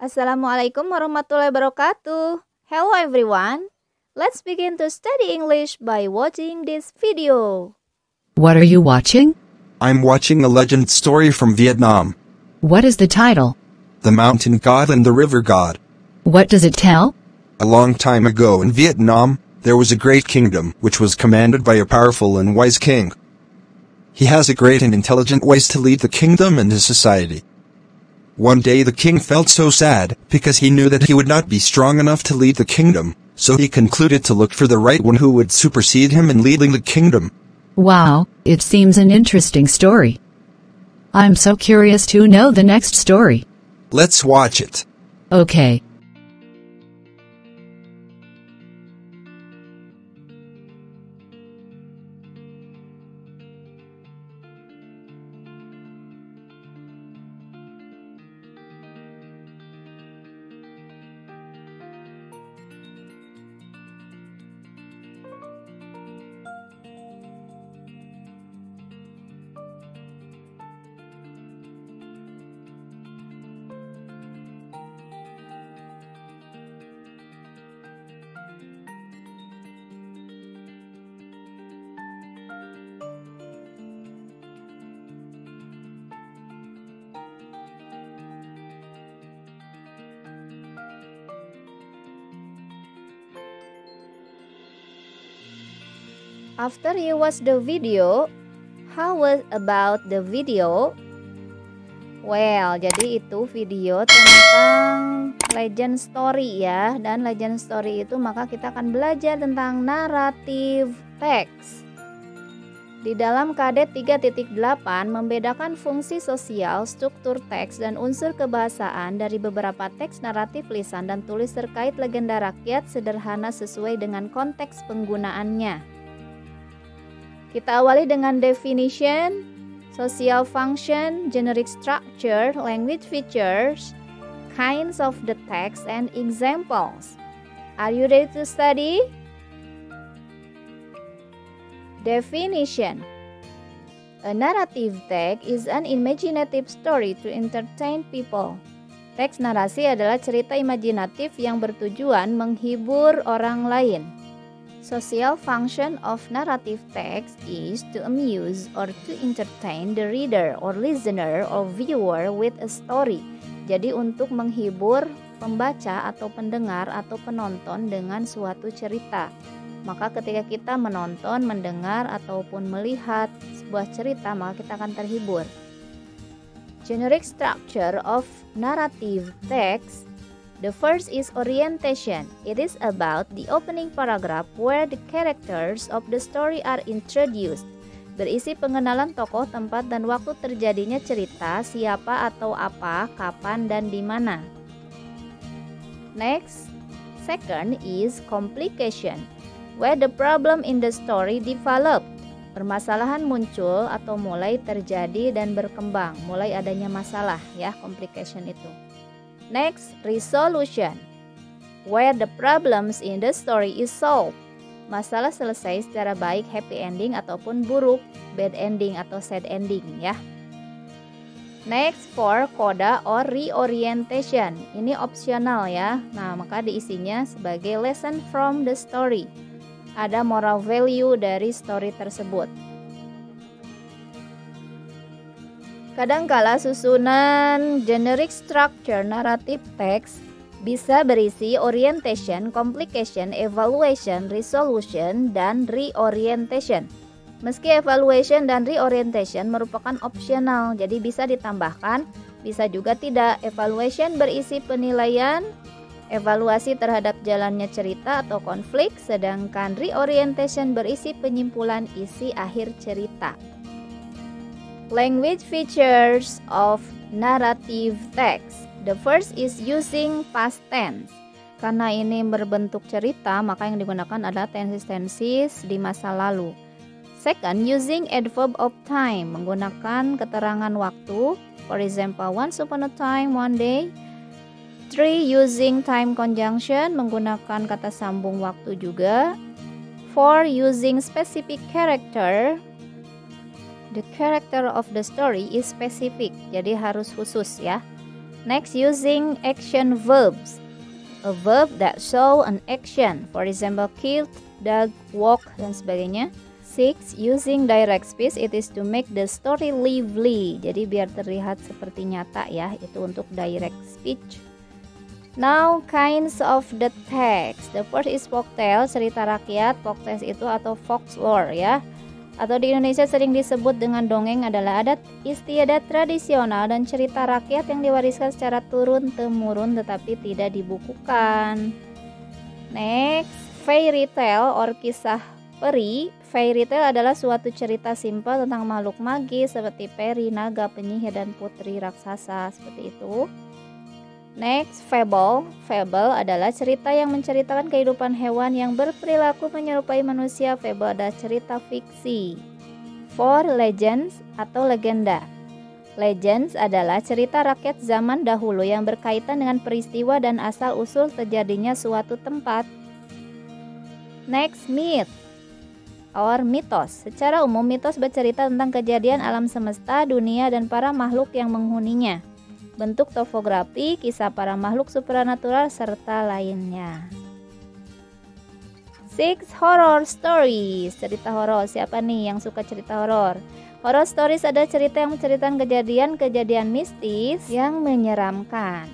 Assalamualaikum warahmatullahi wabarakatuh. Hello everyone. Let's begin to study English by watching this video. What are you watching? I'm watching a legend story from Vietnam. What is the title? The Mountain God and the River God. What does it tell? A long time ago in Vietnam, there was a great kingdom which was commanded by a powerful and wise king. He has a great and intelligent ways to lead the kingdom and his society. One day the king felt so sad, because he knew that he would not be strong enough to lead the kingdom, so he concluded to look for the right one who would supersede him in leading the kingdom. Wow, it seems an interesting story. I'm so curious to know the next story. Let's watch it. Okay. After you watch the video, how was about the video? Well, jadi itu video tentang legend story ya. Dan legend story itu maka kita akan belajar tentang naratif teks. Di dalam KD 3.8 membedakan fungsi sosial, struktur teks, dan unsur kebahasaan dari beberapa teks naratif lisan dan tulis terkait legenda rakyat sederhana sesuai dengan konteks penggunaannya. Kita awali dengan definition, social function, generic structure, language features, kinds of the text, and examples. Are you ready to study? Definition. A narrative text is an imaginative story to entertain people. Teks narasi adalah cerita imajinatif yang bertujuan menghibur orang lain. Social function of narrative text is to amuse or to entertain the reader or listener or viewer with a story. Jadi untuk menghibur pembaca atau pendengar atau penonton dengan suatu cerita. Maka ketika kita menonton, mendengar ataupun melihat sebuah cerita, maka kita akan terhibur. Generic structure of narrative text. The first is orientation. It is about the opening paragraph where the characters of the story are introduced. Berisi pengenalan tokoh, tempat, dan waktu terjadinya cerita, siapa atau apa, kapan, dan di mana. Next, second is complication, where the problem in the story developed. Permasalahan muncul atau mulai terjadi dan berkembang, mulai adanya masalah ya, complication itu. Next, resolution, where the problems in the story is solved. Masalah selesai secara baik, happy ending ataupun buruk, bad ending atau sad ending ya. Next, for coda or reorientation. Ini opsional ya. Nah, maka diisinya sebagai lesson from the story. Ada moral value dari story tersebut. Kadangkala susunan generic structure narrative text bisa berisi orientation, complication, evaluation, resolution, dan reorientation. Meski evaluation dan reorientation merupakan opsional, jadi bisa ditambahkan, bisa juga tidak. Evaluation berisi penilaian, evaluasi terhadap jalannya cerita atau konflik, sedangkan reorientation berisi penyimpulan isi akhir cerita. Language features of narrative text. The first is using past tense. Karena ini berbentuk cerita, maka yang digunakan adalah tenses di masa lalu. Second, using adverb of time, menggunakan keterangan waktu. For example, once upon a time, one day. 3. Using time conjunction, menggunakan kata sambung waktu juga. 4. Using specific character. The character of the story is specific, jadi harus khusus ya. Next, using action verbs. A verb that show an action. For example, killed, dug, walk, dan sebagainya. 6. Using direct speech. It is to make the story lively. Jadi biar terlihat seperti nyata ya. Itu untuk direct speech. Now, kinds of the text. The first is folktale, cerita rakyat. Folktales itu atau folklore ya. Atau di Indonesia sering disebut dengan dongeng adalah adat istiadat tradisional dan cerita rakyat yang diwariskan secara turun-temurun tetapi tidak dibukukan. Next, fairy tale or kisah peri. Fairy tale adalah suatu cerita simpel tentang makhluk magis seperti peri, naga, penyihir, dan putri raksasa seperti itu. Next, fable. Fable adalah cerita yang menceritakan kehidupan hewan yang berperilaku menyerupai manusia. Fable adalah cerita fiksi. 4. Legends atau legenda. Legends adalah cerita rakyat zaman dahulu yang berkaitan dengan peristiwa dan asal-usul terjadinya suatu tempat. Next, myth or mitos. Secara umum, mitos bercerita tentang kejadian alam semesta, dunia, dan para makhluk yang menghuninya. Bentuk topografi, kisah para makhluk supranatural, serta lainnya. 6. Horror stories. Cerita horor. Siapa nih yang suka cerita horor? Horror stories adalah cerita yang menceritakan kejadian-kejadian mistis yang menyeramkan.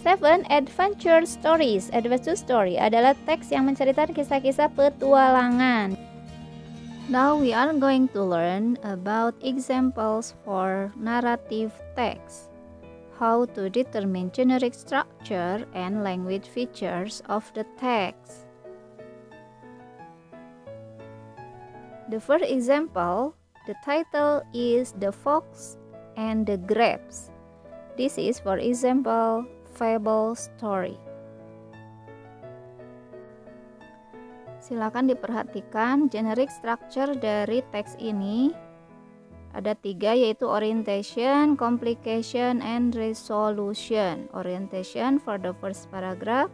7. Adventure stories. Adventure story adalah teks yang menceritakan kisah-kisah petualangan. Now we are going to learn about examples for narrative text. How to determine generic structure and language features of the text. The first example, the title is The Fox and the Grapes. This is, for example, fable story. Silakan diperhatikan generic structure dari teks ini. Ada 3 yaitu orientation, complication, and resolution. Orientation for the first paragraph,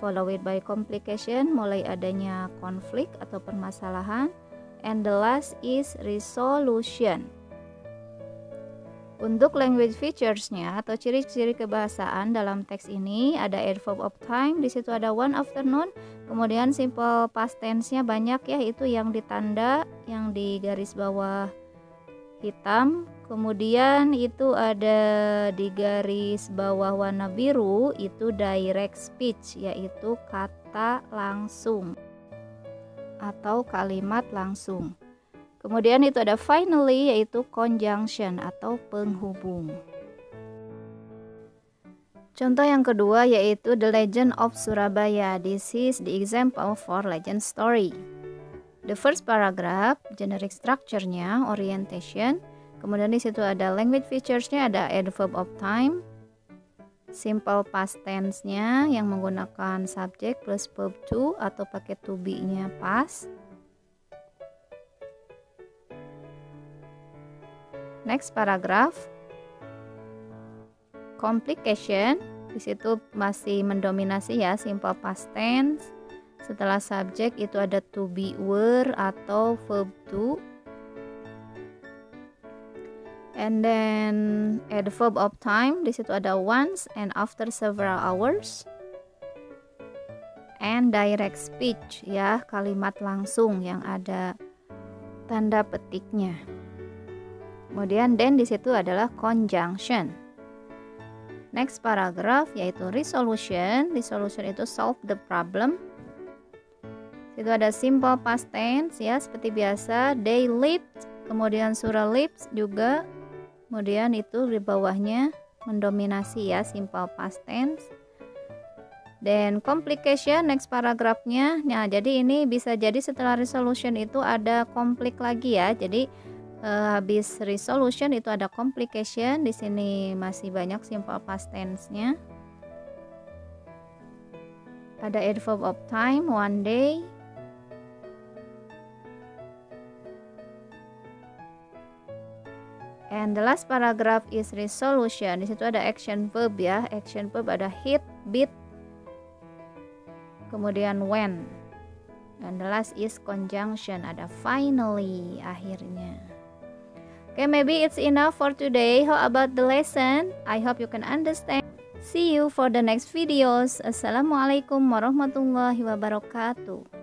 followed by complication, mulai adanya konflik atau permasalahan, and the last is resolution. Untuk language features-nya atau ciri-ciri kebahasaan dalam teks ini ada adverb of time, di situ ada one afternoon, kemudian simple past tense-nya banyak ya, itu yang ditanda, yang di garis bawah hitam, kemudian itu ada di garis bawah warna biru itu direct speech, yaitu kata langsung atau kalimat langsung. Kemudian itu ada finally, yaitu conjunction atau penghubung. Contoh yang kedua yaitu The Legend of Surabaya. This is the example for legend story. The first paragraph, generic structure-nya, orientation. Kemudian di situ ada language features-nya, ada adverb of time, simple past tense-nya yang menggunakan subject plus verb to atau pakai to be-nya past. Next paragraph, complication. Di situ masih mendominasi ya, simple past tense. Setelah subject itu ada to be were atau verb to. And then adverb of time, di situ ada once and after several hours. And direct speech ya, kalimat langsung yang ada tanda petiknya. Kemudian then di situ adalah conjunction. Next paragraph yaitu resolution. Resolution itu solve the problem. Itu ada simple past tense ya, seperti biasa. They lived, kemudian surah lives juga. Kemudian itu di bawahnya mendominasi ya, simple past tense. Dan complication next paragrafnya. Nah, jadi ini bisa jadi setelah resolution itu ada konflik lagi ya. Jadi habis resolution itu ada complication. Di sini masih banyak simple past tense-nya. Ada adverb of time, one day. And the last paragraph is resolution. Di situ ada action verb ya. Action verb ada hit, beat, kemudian when. And the last is conjunction. Ada finally, akhirnya. Okay, maybe it's enough for today. How about the lesson? I hope you can understand. See you for the next videos. Assalamualaikum warahmatullahi wabarakatuh.